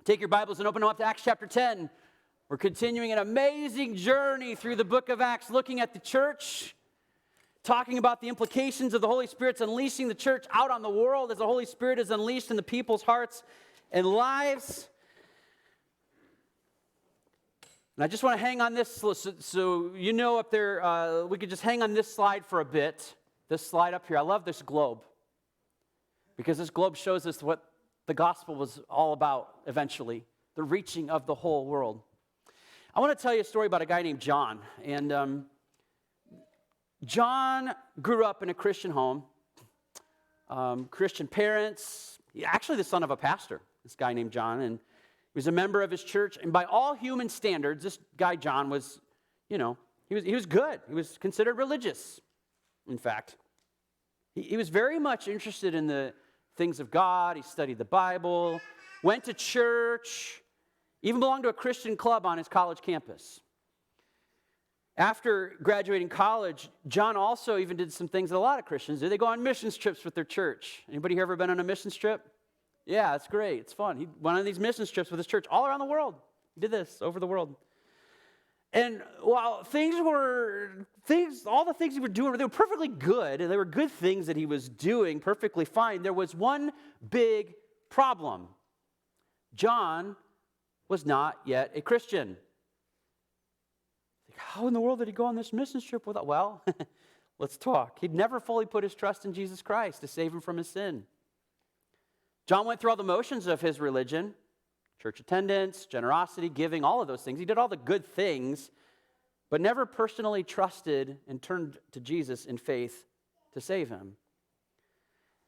Take your Bibles and open them up to Acts chapter 10. We're continuing an amazing journey through the book of Acts, looking at the church, talking about the implications of the Holy Spirit's unleashing the church out on the world as the Holy Spirit is unleashed in the people's hearts and lives. And I just want to hang on this, so you know up there, we could just hang on this slide for a bit. This slide up here. I love this globe, because this globe shows us what the gospel was all about eventually, the reaching of the whole world. I want to tell you a story about a guy named John. And John grew up in a Christian home, Christian parents, actually the son of a pastor, this guy named John, and he was a member of his church. And by all human standards, this guy John was, he was good. He was considered religious, in fact. He was very much interested in the things of God. He studied the Bible, went to church, even belonged to a Christian club on his college campus. After graduating college, John also even did some things that a lot of Christians do. They go on missions trips with their church. Anybody here ever been on a missions trip? Yeah, it's great. It's fun. He went on these missions trips with his church all around the world. He did this over the world. And while all the things he was doing, they were perfectly good, and they were good things that he was doing perfectly fine, there was one big problem. John was not yet a Christian. How in the world did he go on this mission trip without? Well, let's talk. He'd never fully put his trust in Jesus Christ to save him from his sin. John went through all the motions of his religion. Church attendance, generosity, giving, all of those things. He did all the good things, but never personally trusted and turned to Jesus in faith to save him.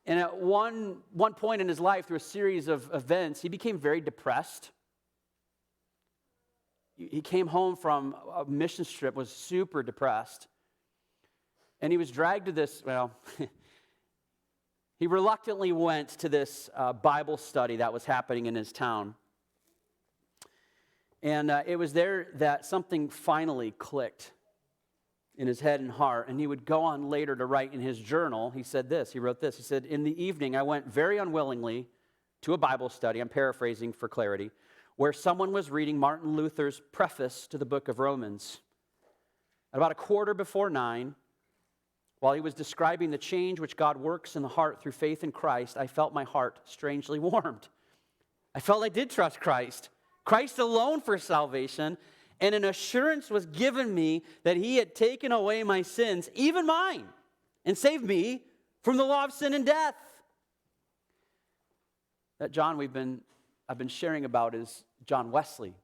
And at one point in his life, through a series of events, he became very depressed. He came home from a mission trip, was super depressed. And he was dragged to this, he reluctantly went to this Bible study that was happening in his town. And it was there that something finally clicked in his head and heart. And he would go on later to write in his journal. He wrote this. He said, "In the evening, I went very unwillingly to a Bible study," I'm paraphrasing for clarity, "where someone was reading Martin Luther's preface to the book of Romans. At about 9:15, while he was describing the change which God works in the heart through faith in Christ, I felt my heart strangely warmed. I felt I did trust Christ alone for salvation, and an assurance was given me that he had taken away my sins, even mine, and saved me from the law of sin and death." That John I've been sharing about is John Wesley,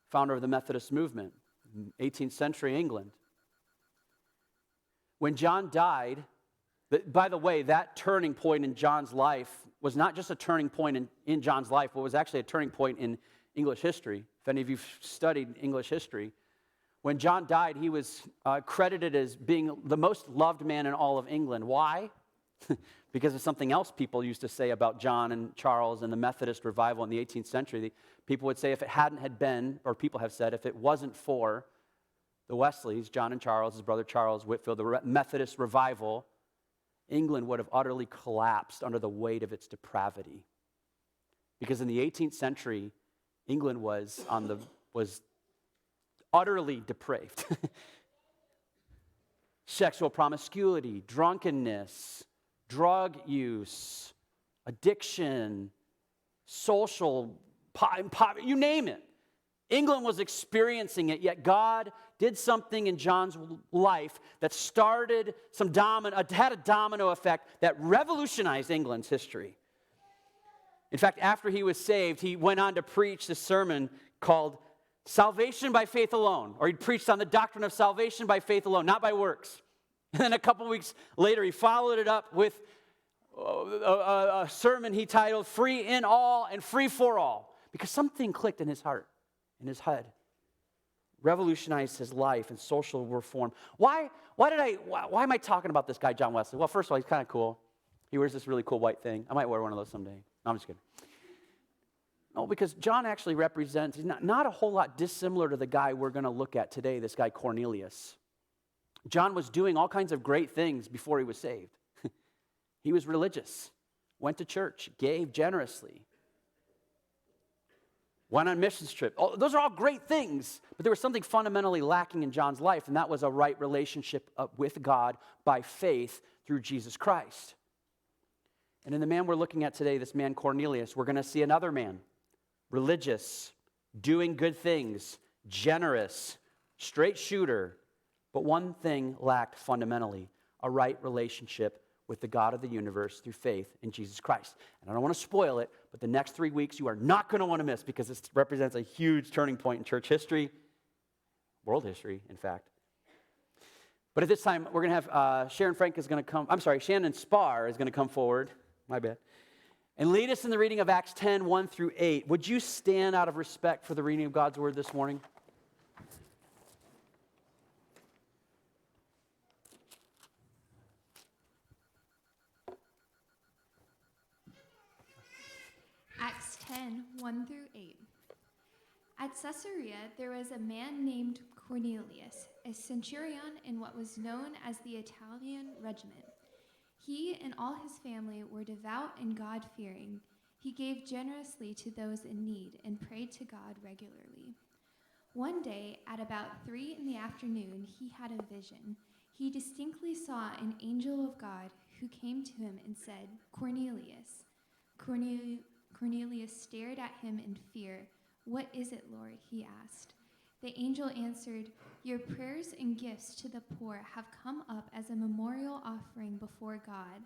founder of the Methodist movement, 18th century England. When John died, by the way, that turning point in John's life was not just a turning point in John's life, but was actually a turning point in English history. If any of you have studied English history, when John died, he was credited as being the most loved man in all of England. Why? Because of something else people used to say about John and Charles and the Methodist revival in the 18th century. People would say if it had been, or people have said, if it wasn't for the Wesleys, John and Charles, his brother Charles Whitfield, the Methodist revival, England would have utterly collapsed under the weight of its depravity. Because in the 18th century, England was utterly depraved. Sexual promiscuity, drunkenness, drug use, addiction, social poverty, you name it. England was experiencing it, yet God did something in John's life that had a domino effect that revolutionized England's history. In fact, after he was saved, he went on to preach this sermon called Salvation by Faith Alone, or he preached on the doctrine of salvation by faith alone, not by works. And then a couple weeks later, he followed it up with a sermon he titled Free in All and Free for All, because something clicked in his heart, in his head. Revolutionized his life and social reform. Why am I talking about this guy, John Wesley? Well, first of all, he's kind of cool. He wears this really cool white thing. I might wear one of those someday. No, I'm just kidding. No, because John actually represents, he's not a whole lot dissimilar to the guy we're going to look at today, this guy Cornelius. John was doing all kinds of great things before he was saved. He was religious, went to church, gave generously. went on a missions trip. Oh, those are all great things, but there was something fundamentally lacking in John's life, and that was a right relationship with God by faith through Jesus Christ. And in the man we're looking at today, this man Cornelius, we're going to see another man, religious, doing good things, generous, straight shooter, but one thing lacked fundamentally, a right relationship with the God of the universe through faith in Jesus Christ. And I don't want to spoil it, but the next 3 weeks you are not going to want to miss because this represents a huge turning point in church history, world history, in fact. But at this time, we're going to have Shannon Spar is going to come forward, my bad, and lead us in the reading of Acts 10, 1 through 8. Would you stand out of respect for the reading of God's word this morning? Acts 10, 1 through 8. At Caesarea, there was a man named Cornelius, a centurion in what was known as the Italian regiment. He and all his family were devout and God-fearing. He gave generously to those in need and prayed to God regularly. One day, at about 3 p.m, he had a vision. He distinctly saw an angel of God who came to him and said, "Cornelius." Cornelius stared at him in fear. "What is it, Lord?" he asked. The angel answered, "Your prayers and gifts to the poor have come up as a memorial offering before God.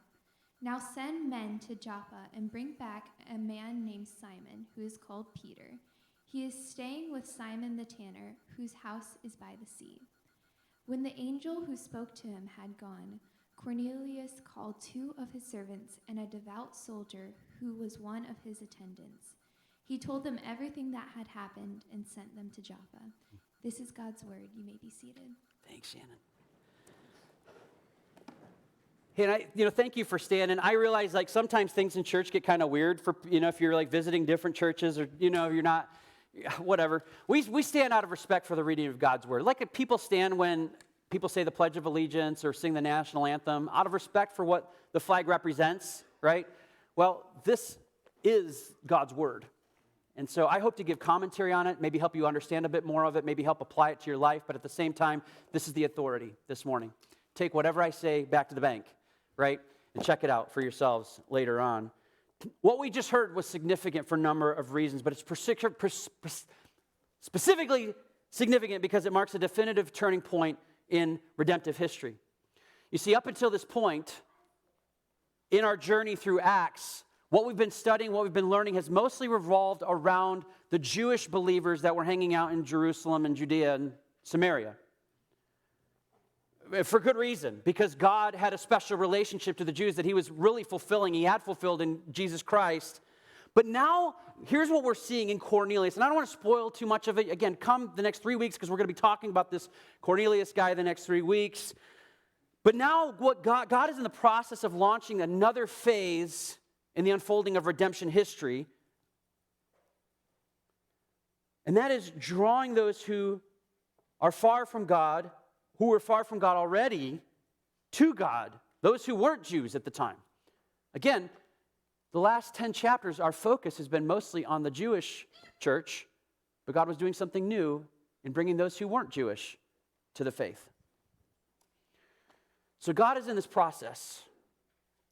Now send men to Joppa and bring back a man named Simon, who is called Peter. He is staying with Simon the tanner, whose house is by the sea." When the angel who spoke to him had gone, Cornelius called 2 of his servants and a devout soldier who was one of his attendants. He told them everything that had happened and sent them to Joppa. This is God's word. You may be seated. Thanks, Shannon. Hey, and thank you for standing. I realize, sometimes things in church get kind of weird for, if you're, visiting different churches or, you're not, whatever. We stand out of respect for the reading of God's word. If people stand when people say the Pledge of Allegiance or sing the national anthem, out of respect for what the flag represents, right? Well, this is God's word. And so I hope to give commentary on it, maybe help you understand a bit more of it, maybe help apply it to your life, but at the same time, this is the authority this morning. Take whatever I say back to the bank, right? And check it out for yourselves later on. What we just heard was significant for a number of reasons, but it's specifically significant because it marks a definitive turning point in redemptive history. You see, up until this point, in our journey through Acts, what we've been studying, what we've been learning has mostly revolved around the Jewish believers that were hanging out in Jerusalem and Judea and Samaria. For good reason, because God had a special relationship to the Jews that he was really fulfilling, he had fulfilled in Jesus Christ. But now, here's what we're seeing in Cornelius, and I don't want to spoil too much of it. Again, come the next 3 weeks, because we're going to be talking about this Cornelius guy the next 3 weeks. But now, what God is in the process of launching another phase in the unfolding of redemption history, and that is drawing those who are far from God, who were far from God already, to God, those who weren't Jews at the time. Again, the last 10 chapters, our focus has been mostly on the Jewish church, but God was doing something new in bringing those who weren't Jewish to the faith. So God is in this process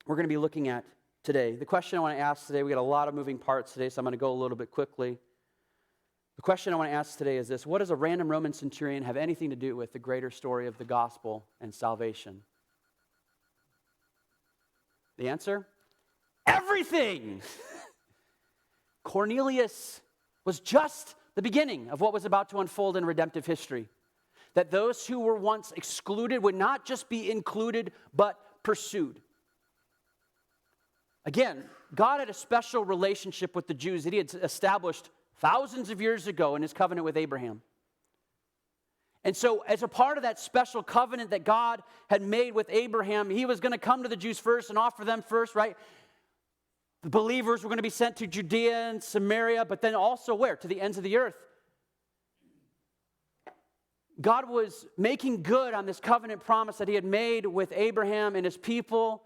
we're going to be looking at today. The question I want to ask today, we got a lot of moving parts today, so I'm going to go a little bit quickly. The question I want to ask today is this: what does a random Roman centurion have anything to do with the greater story of the gospel and salvation? The answer? Everything! Cornelius was just the beginning of what was about to unfold in redemptive history. That those who were once excluded would not just be included, but pursued. Again, God had a special relationship with the Jews that he had established thousands of years ago in his covenant with Abraham. And so as a part of that special covenant that God had made with Abraham, he was going to come to the Jews first and offer them first, right? The believers were going to be sent to Judea and Samaria, but then also where? To the ends of the earth. God was making good on this covenant promise that he had made with Abraham and his people,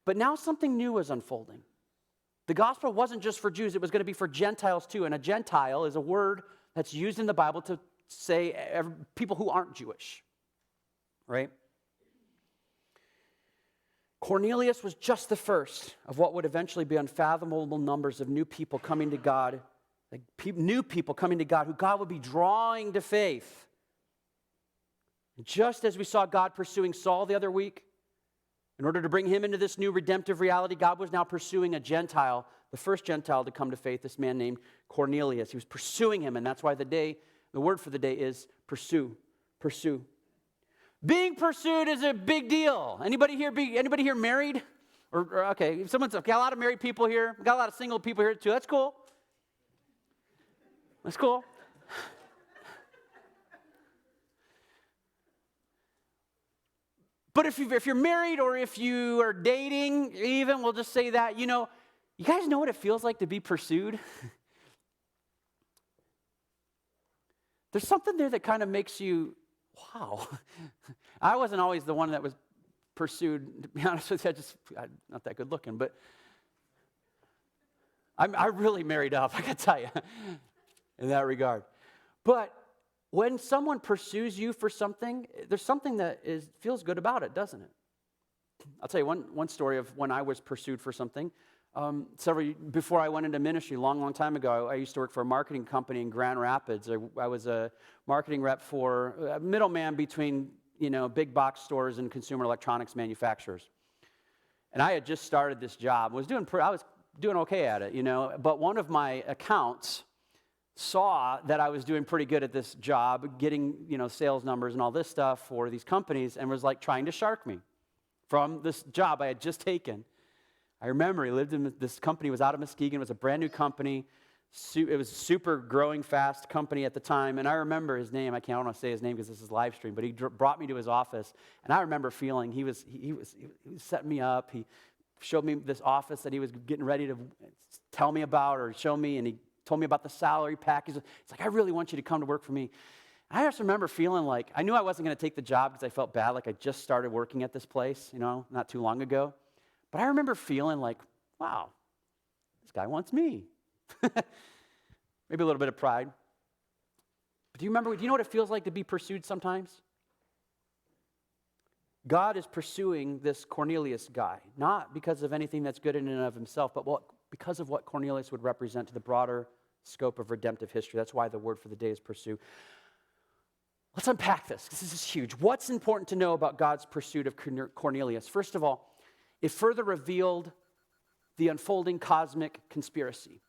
but now something new was unfolding. The gospel wasn't just for Jews, it was going to be for Gentiles too. And a Gentile is a word that's used in the Bible to say people who aren't Jewish, right? Cornelius was just the first of what would eventually be unfathomable numbers of new people coming to God, new people coming to God who God would be drawing to faith. Just as we saw God pursuing Saul the other week, in order to bring him into this new redemptive reality, God was now pursuing a Gentile, the first Gentile to come to faith, this man named Cornelius. He was pursuing him, and that's why the word for the day is pursue, pursue. Being pursued is a big deal. Anybody here married? Or okay, if someone's got a lot of married people here, got a lot of single people here too. That's cool. That's cool. But if you're married or if you are dating, even, we'll just say that, you guys know what it feels like to be pursued? There's something there that kind of makes you, wow. I wasn't always the one that was pursued. To be honest with you, I'm not that good looking, but I really married up, I got to tell you, in that regard. But when someone pursues you for something, there's something that feels good about it, doesn't it? I'll tell you one story of when I was pursued for something. Before I went into ministry, long time ago, I used to work for a marketing company in Grand Rapids. I was a marketing rep for a middleman between, big box stores and consumer electronics manufacturers. And I had just started this job. I was doing okay at it, But one of my accounts saw that I was doing pretty good at this job, getting, sales numbers and all this stuff for these companies, and was trying to shark me from this job I had just taken. I remember he lived in this company, was out of Muskegon. It was a brand new company. It was a super growing fast company at the time. And I remember his name. I don't want to say his name because this is live stream, but he brought me to his office. And I remember feeling he was setting me up. He showed me this office that he was getting ready to tell me about or show me. And he told me about the salary package. It's like, I really want you to come to work for me. I just remember feeling like, I knew I wasn't going to take the job because I felt bad, like I just started working at this place, not too long ago. But I remember feeling like, wow, this guy wants me. Maybe a little bit of pride. But do you know what it feels like to be pursued sometimes? God is pursuing this Cornelius guy, not because of anything that's good in and of himself, but because of what Cornelius would represent to the broader scope of redemptive history. That's why the word for the day is pursue. Let's unpack this, because this is huge. What's important to know about God's pursuit of Cornelius? First of all, it further revealed the unfolding cosmic conspiracy.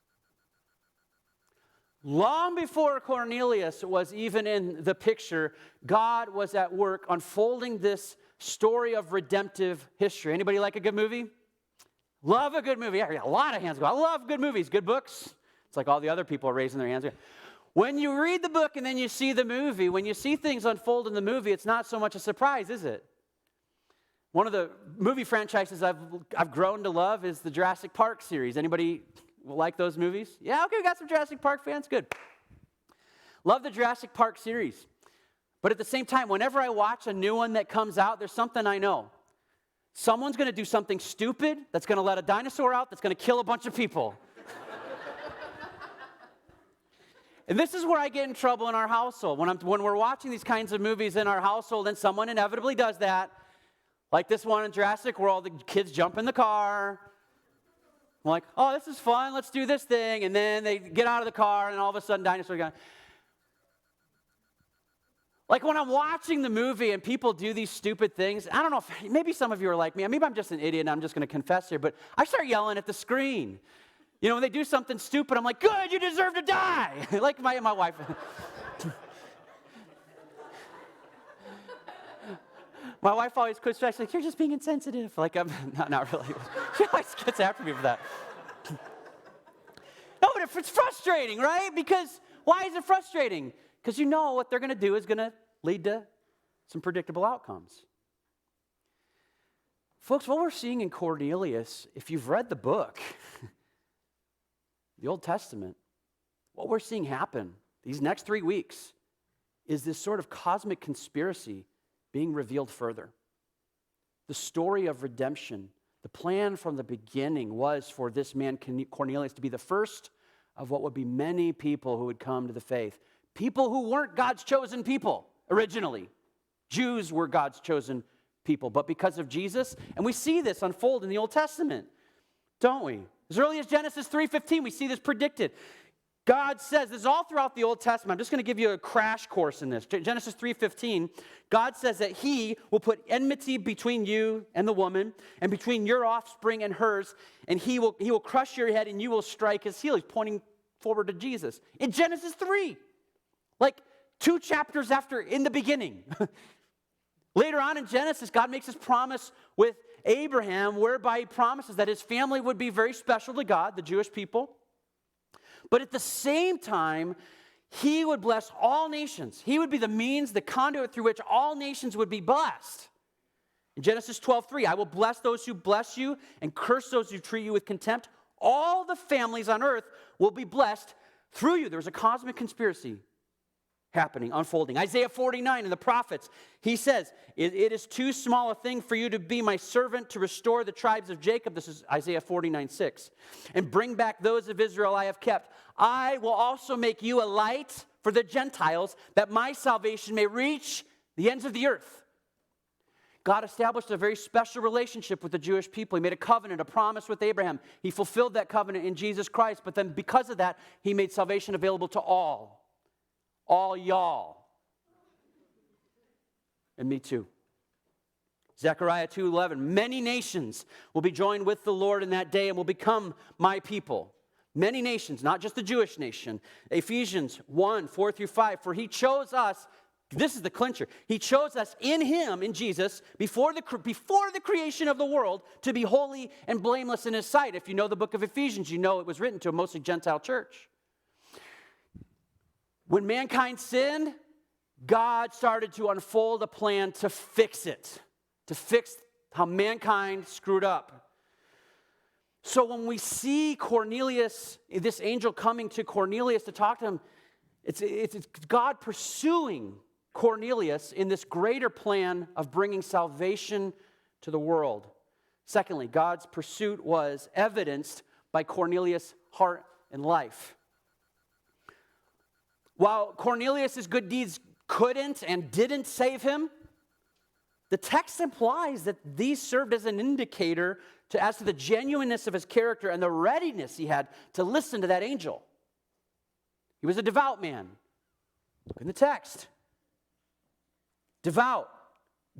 Long before Cornelius was even in the picture, God was at work unfolding this story of redemptive history. Anybody like a good movie? Love a good movie. Yeah, a lot of hands go. I love good movies, good books. It's like all the other people are raising their hands. When you read the book and then you see the movie, when you see things unfold in the movie, it's not so much a surprise, is it? One of the movie franchises I've grown to love is the Jurassic Park series. Anybody like those movies? Yeah, okay, we got some Jurassic Park fans. Good. Love the Jurassic Park series. But at the same time, whenever I watch a new one that comes out, there's something I know. Someone's going to do something stupid that's going to let a dinosaur out that's going to kill a bunch of people. And this is where I get in trouble in our household. When we're watching these kinds of movies in our household and someone inevitably does that, like this one in Jurassic World, the kids jump in the car. I'm like, oh, this is fun, let's do this thing. And then they get out of the car and all of a sudden dinosaurs are gone. Like when I'm watching the movie and people do these stupid things, I don't know if maybe some of you are like me. Maybe I'm just an idiot and I'm just going to confess here, but I start yelling at the screen. When they do something stupid, I'm like, good, you deserve to die. Like my wife. My wife always quits back. She's like, you're just being insensitive. Like, I'm not really. She always gets after me for that. No, but it's frustrating, right? Because why is it frustrating? Because you know what they're going to do is going to lead to some predictable outcomes. Folks, what we're seeing in Cornelius, if you've read the book, the Old Testament, what we're seeing happen these next 3 weeks is this sort of cosmic conspiracy being revealed further. The story of redemption, The plan from the beginning was for this man Cornelius to be the first of what would be many people who would come to the faith. People who weren't God's chosen people originally. Jews were God's chosen people, but because of Jesus, and we see this unfold in the Old Testament, don't we? As early as Genesis 3:15, we see this predicted. God says, this is all throughout the Old Testament. I'm just going to give you a crash course in this. Genesis 3:15, God says that he will put enmity between you and the woman, and between your offspring and hers, and he will crush your head and you will strike his heel. He's pointing forward to Jesus. In Genesis 3, like 2 chapters after, in the beginning. Later on in Genesis, God makes his promise with Abraham, whereby he promises that his family would be very special to God, the Jewish people. But at the same time, he would bless all nations. He would be the means, the conduit through which all nations would be blessed. In Genesis 12:3, I will bless those who bless you and curse those who treat you with contempt. All the families on earth will be blessed through you. There's a cosmic conspiracy happening, unfolding. Isaiah 49 in the prophets, he says, it is too small a thing for you to be my servant to restore the tribes of Jacob. This is Isaiah 49:6. And bring back those of Israel I have kept. I will also make you a light for the Gentiles, that my salvation may reach the ends of the earth. God established a very special relationship with the Jewish people. He made a covenant, a promise with Abraham. He fulfilled that covenant in Jesus Christ, but then because of that, he made salvation available to all. All y'all. And me too. Zechariah 2:11. Many nations will be joined with the Lord in that day and will become my people. Many nations, not just the Jewish nation. Ephesians 1:4-5. For he chose us, this is the clincher, he chose us in him, in Jesus, before the creation of the world, to be holy and blameless in his sight. If you know the book of Ephesians, you know it was written to a mostly Gentile church. When mankind sinned, God started to unfold a plan to fix it, to fix how mankind screwed up. So when we see Cornelius, this angel coming to Cornelius to talk to him, it's God pursuing Cornelius in this greater plan of bringing salvation to the world. Secondly, God's pursuit was evidenced by Cornelius' heart and life. While Cornelius' good deeds couldn't and didn't save him, the text implies that these served as an indicator as to the genuineness of his character and the readiness he had to listen to that angel. He was a devout man. Look in the text. Devout,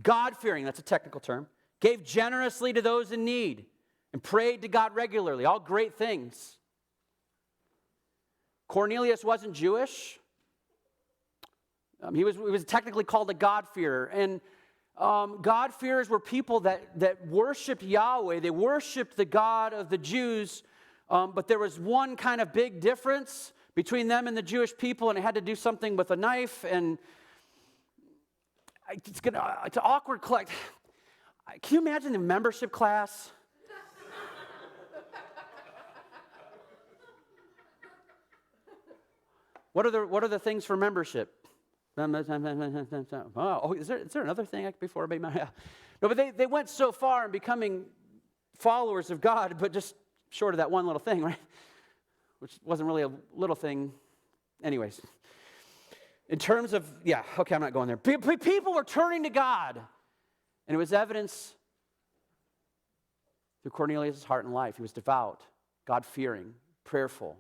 God-fearing, that's a technical term, gave generously to those in need, and prayed to God regularly, all great things. Cornelius wasn't Jewish. He was technically called a God-fearer. And God-fearers were people that worshiped Yahweh. They worshiped the God of the Jews. But there was one kind of big difference between them and the Jewish people, and it had to do something with a knife. And it's an awkward collect. Can you imagine the membership class? What are the things for membership? Oh, is there another thing before everybody? No, but they went so far in becoming followers of God, but just short of that one little thing, right? Which wasn't really a little thing. Anyways, in terms of, I'm not going there. People were turning to God, and it was evidence through Cornelius' heart and life. He was devout, God-fearing, prayerful,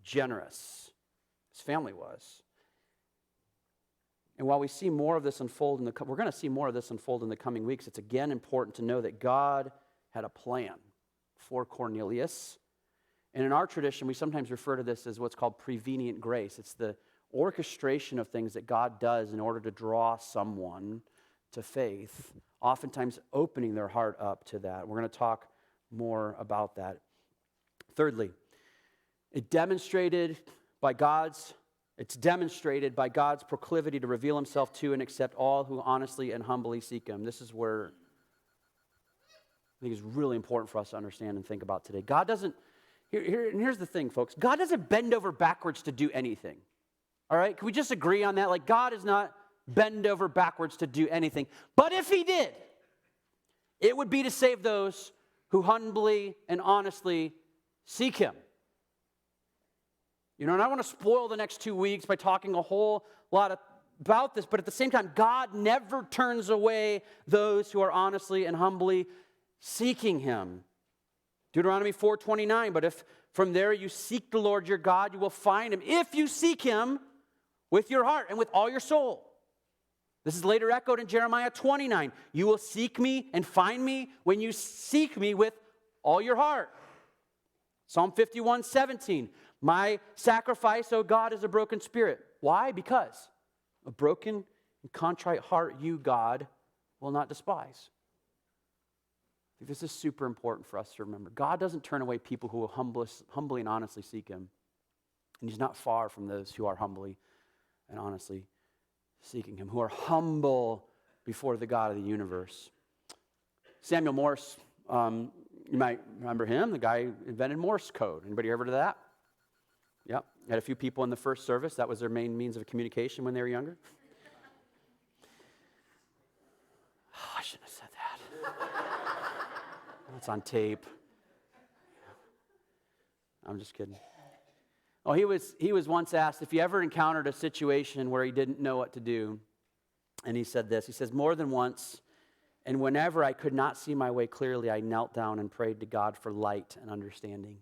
generous. His family was. And while we see more of this unfold we're going to see more of this unfold in the coming weeks, it's again important to know that God had a plan for Cornelius. And in our tradition, we sometimes refer to this as what's called prevenient grace. It's the orchestration of things that God does in order to draw someone to faith, oftentimes opening their heart up to that. We're going to talk more about that. Thirdly, it's demonstrated by God's proclivity to reveal himself to and accept all who honestly and humbly seek him. This is where I think it's really important for us to understand and think about today. God doesn't, here's the thing, folks. God doesn't bend over backwards to do anything. All right? Can we just agree on that? Like, God is not bend over backwards to do anything. But if he did, It would be to save those who humbly and honestly seek him. And I want to spoil the next 2 weeks by talking a whole lot about this, but at the same time, God never turns away those who are honestly and humbly seeking him. Deuteronomy 4:29, but if from there you seek the Lord your God, you will find him if you seek him with your heart and with all your soul. This is later echoed in Jeremiah 29. You will seek me and find me when you seek me with all your heart. Psalm 51:17. My sacrifice, O God, is a broken spirit. Why? Because a broken and contrite heart you, God, will not despise. I think this is super important for us to remember. God doesn't turn away people who will humbly and honestly seek him. And he's not far from those who are humbly and honestly seeking him, who are humble before the God of the universe. Samuel Morse, you might remember him, the guy who invented Morse code. Anybody ever heard of that? Yep. Had a few people in the first service. That was their main means of communication when they were younger. Oh, I shouldn't have said that. That's on tape. I'm just kidding. Oh, he was once asked if he ever encountered a situation where he didn't know what to do. And he said this. He says, more than once, and whenever I could not see my way clearly, I knelt down and prayed to God for light and understanding.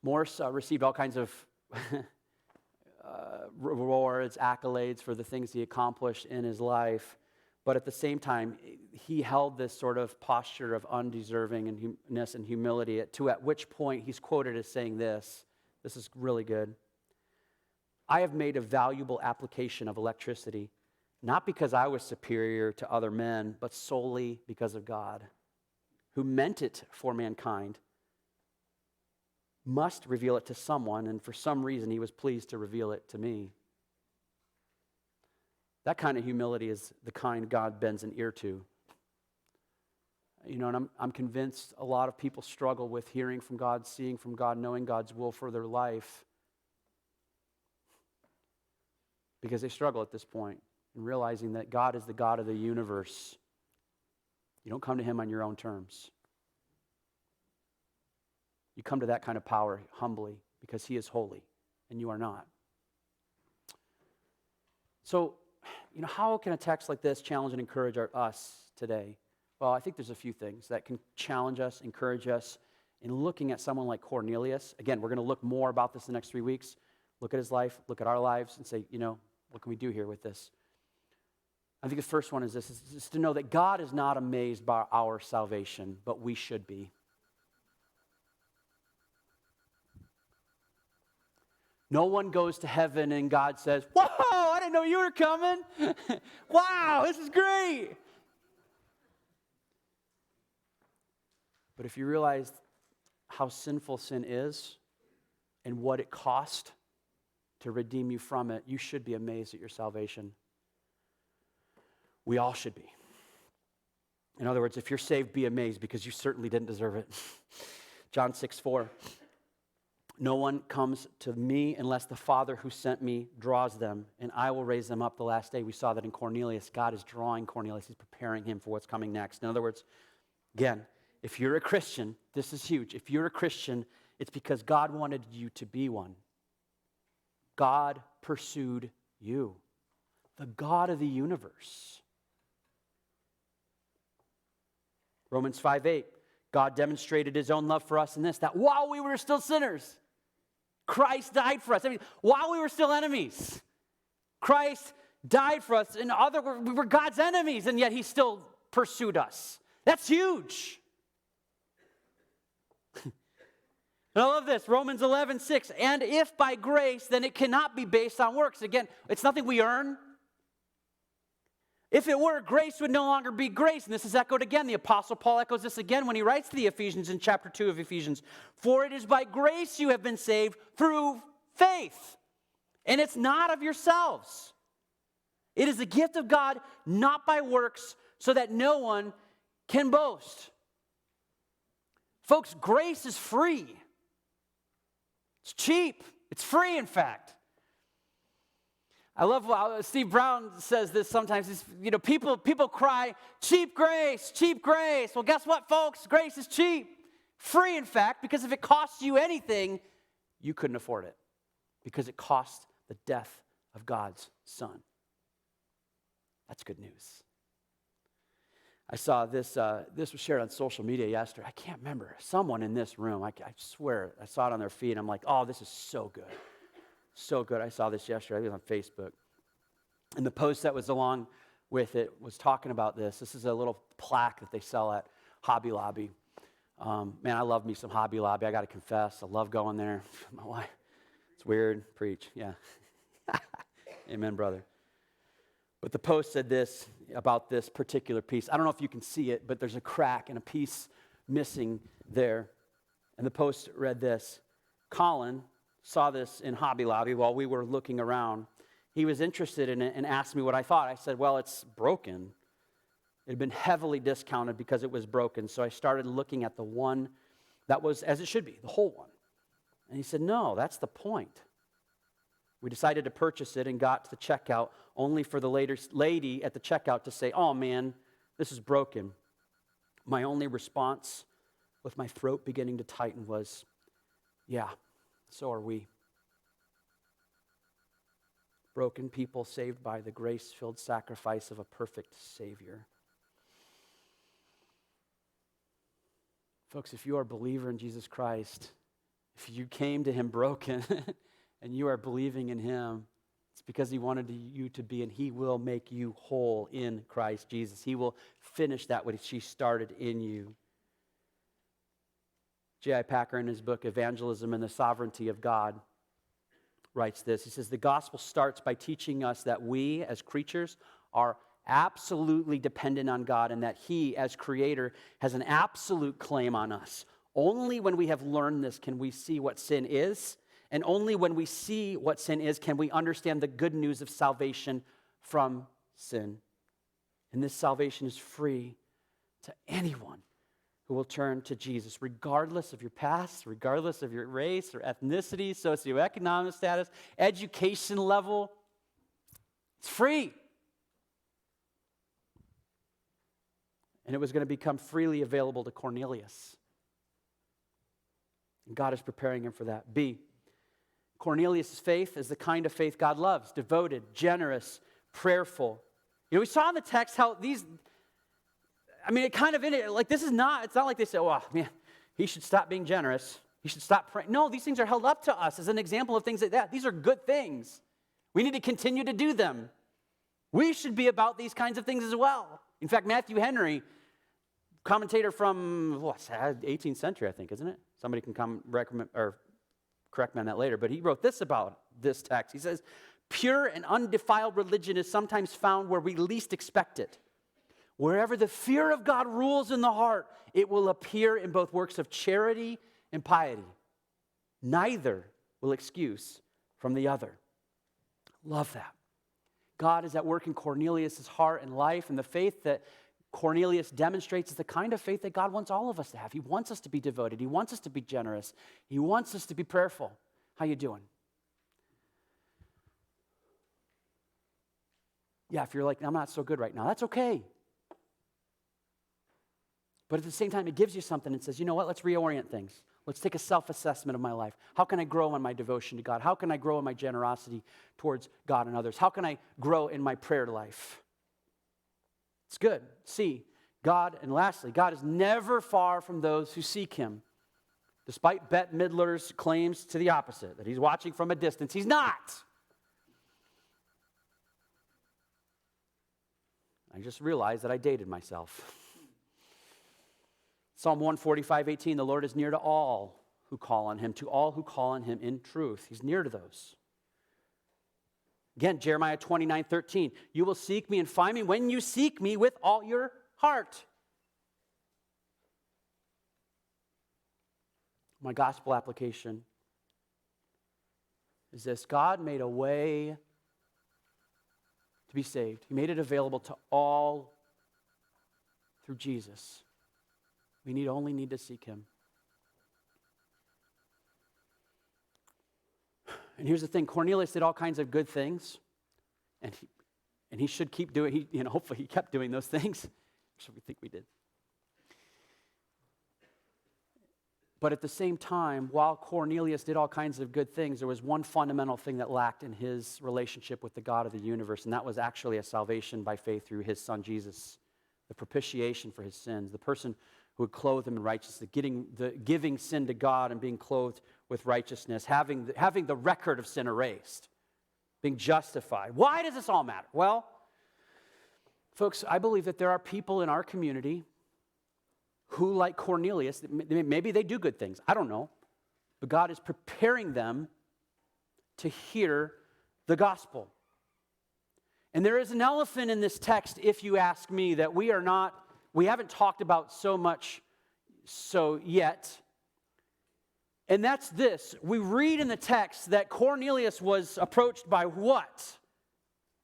Morse received all kinds of rewards, accolades for the things he accomplished in his life. But at the same time, he held this sort of posture of undeservingness and humility, at which point he's quoted as saying this. This is really good. I have made a valuable application of electricity, not because I was superior to other men, but solely because of God, who meant it for mankind, must reveal it to someone, and for some reason he was pleased to reveal it to me. That kind of humility is the kind God bends an ear to. And I'm convinced a lot of people struggle with hearing from God, seeing from God, knowing God's will for their life, because they struggle at this point in realizing that God is the God of the universe. You don't come to him on your own terms. You come to that kind of power humbly because he is holy and you are not. So, how can a text like this challenge and encourage us today? Well, I think there's a few things that can challenge us, encourage us in looking at someone like Cornelius. Again, we're going to look more about this in the next 3 weeks. Look at his life, look at our lives, and say, what can we do here with this? I think the first one is this, is to know that God is not amazed by our salvation, but we should be. No one goes to heaven and God says, whoa, I didn't know you were coming. Wow, this is great. But if you realize how sinful sin is and what it cost to redeem you from it, you should be amazed at your salvation. We all should be. In other words, if you're saved, be amazed because you certainly didn't deserve it. John 6:4. No one comes to me unless the Father who sent me draws them, and I will raise them up the last day. We saw that in Cornelius. God is drawing Cornelius. He's preparing him for what's coming next. In other words, again, if you're a Christian, this is huge. If you're a Christian, it's because God wanted you to be one. God pursued you, the God of the universe. Romans 5:8, God demonstrated his own love for us in this, that while we were still sinners, Christ died for us. While we were still enemies, Christ died for us. In other words, we were God's enemies, and yet he still pursued us. That's huge. And I love this, Romans 11:6, and if by grace, then it cannot be based on works. Again, it's nothing we earn. If it were, grace would no longer be grace. And this is echoed again. The Apostle Paul echoes this again when he writes to the Ephesians in chapter 2 of Ephesians. For it is by grace you have been saved through faith. And it's not of yourselves. It is a gift of God, not by works, so that no one can boast. Folks, grace is free. It's cheap. It's free, in fact. I love how Steve Brown says this sometimes. People cry, cheap grace, cheap grace. Well, guess what, folks? Grace is cheap. Free, in fact, because if it costs you anything, you couldn't afford it. Because it cost the death of God's Son. That's good news. I saw this was shared on social media yesterday. I can't remember. Someone in this room, I swear, I saw it on their feed. I'm like, oh, this is so good. So good. I saw this yesterday. It was on Facebook. And the post that was along with it was talking about this. This is a little plaque that they sell at Hobby Lobby. Man, I love me some Hobby Lobby. I got to confess. I love going there. My wife. It's weird. Preach. Yeah. Amen, brother. But the post said this about this particular piece. I don't know if you can see it, but there's a crack and a piece missing there. And the post read this. Colin saw this in Hobby Lobby while we were looking around. He was interested in it and asked me what I thought. I said, well, it's broken. It had been heavily discounted because it was broken. So I started looking at the one that was as it should be, the whole one. And he said, no, that's the point. We decided to purchase it and got to the checkout only for the lady at the checkout to say, oh man, this is broken. My only response with my throat beginning to tighten was, yeah, so are we. Broken people saved by the grace-filled sacrifice of a perfect Savior. Folks, if you are a believer in Jesus Christ, if you came to him broken and you are believing in him, it's because he wanted you to be, and he will make you whole in Christ Jesus. He will finish that which he started in you. J.I. Packer, in his book, Evangelism and the Sovereignty of God, writes this. He says, the gospel starts by teaching us that we, as creatures, are absolutely dependent on God, and that he, as creator, has an absolute claim on us. Only when we have learned this can we see what sin is, and only when we see what sin is can we understand the good news of salvation from sin. And this salvation is free to anyone who will turn to Jesus, regardless of your past, regardless of your race or ethnicity, socioeconomic status, education level. It's free. And it was going to become freely available to Cornelius. And God is preparing him for that. B, Cornelius' faith is the kind of faith God loves, devoted, generous, prayerful. We saw in the text how these, it kind of in it, like it's not like they say, oh, man, he should stop being generous. He should stop praying. No, these things are held up to us as an example of things like that. These are good things. We need to continue to do them. We should be about these kinds of things as well. In fact, Matthew Henry, commentator from 18th century, I think, isn't it? Somebody can recommend or correct me on that later, but he wrote this about this text. He says, pure and undefiled religion is sometimes found where we least expect it. Wherever the fear of God rules in the heart, it will appear in both works of charity and piety. Neither will excuse from the other. Love that. God is at work in Cornelius' heart and life, and the faith that Cornelius demonstrates is the kind of faith that God wants all of us to have. He wants us to be devoted. He wants us to be generous. He wants us to be prayerful. How you doing? Yeah, if you're like, I'm not so good right now, that's okay. But at the same time, it gives you something and says, you know what, let's reorient things. Let's take a self-assessment of my life. How can I grow in my devotion to God? How can I grow in my generosity towards God and others? How can I grow in my prayer life? It's good. C, God, and lastly, God is never far from those who seek him. Despite Bette Midler's claims to the opposite, that he's watching from a distance, he's not. I just realized that I dated myself. Psalm 145:18, the Lord is near to all who call on him, to all who call on him in truth. He's near to those. Again, Jeremiah 29:13, you will seek me and find me when you seek me with all your heart. My gospel application is this. God made a way to be saved. He made it available to all through Jesus. We only need to seek him. And here's the thing, Cornelius did all kinds of good things, And he should keep doing, hopefully he kept doing those things. So we think we did. But at the same time, while Cornelius did all kinds of good things, there was one fundamental thing that lacked in his relationship with the God of the universe, and that was actually a salvation by faith through his son Jesus, the propitiation for his sins, the person who would clothe him in righteousness, giving sin to God and being clothed with righteousness, having the record of sin erased, being justified. Why does this all matter? Well, folks, I believe that there are people in our community who, like Cornelius, maybe they do good things. I don't know. But God is preparing them to hear the gospel. And there is an elephant in this text, if you ask me, that we haven't talked about so much so yet. And that's this. We read in the text that Cornelius was approached by what?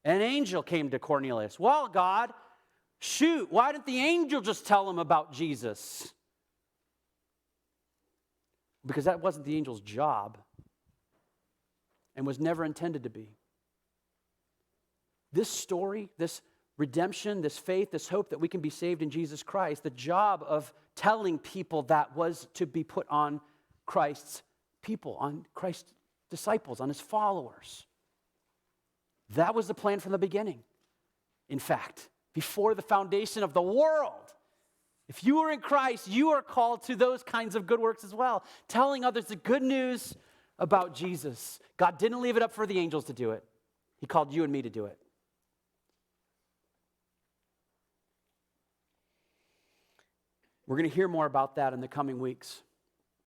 An angel came to Cornelius. Well, God, shoot, why didn't the angel just tell him about Jesus? Because that wasn't the angel's job and was never intended to be. This story, this redemption, this faith, this hope that we can be saved in Jesus Christ, the job of telling people that was to be put on Christ's people, on Christ's disciples, on his followers. That was the plan from the beginning. In fact, before the foundation of the world. If you are in Christ, you are called to those kinds of good works as well, telling others the good news about Jesus. God didn't leave it up for the angels to do it. He called you and me to do it. We're going to hear more about that in the coming weeks.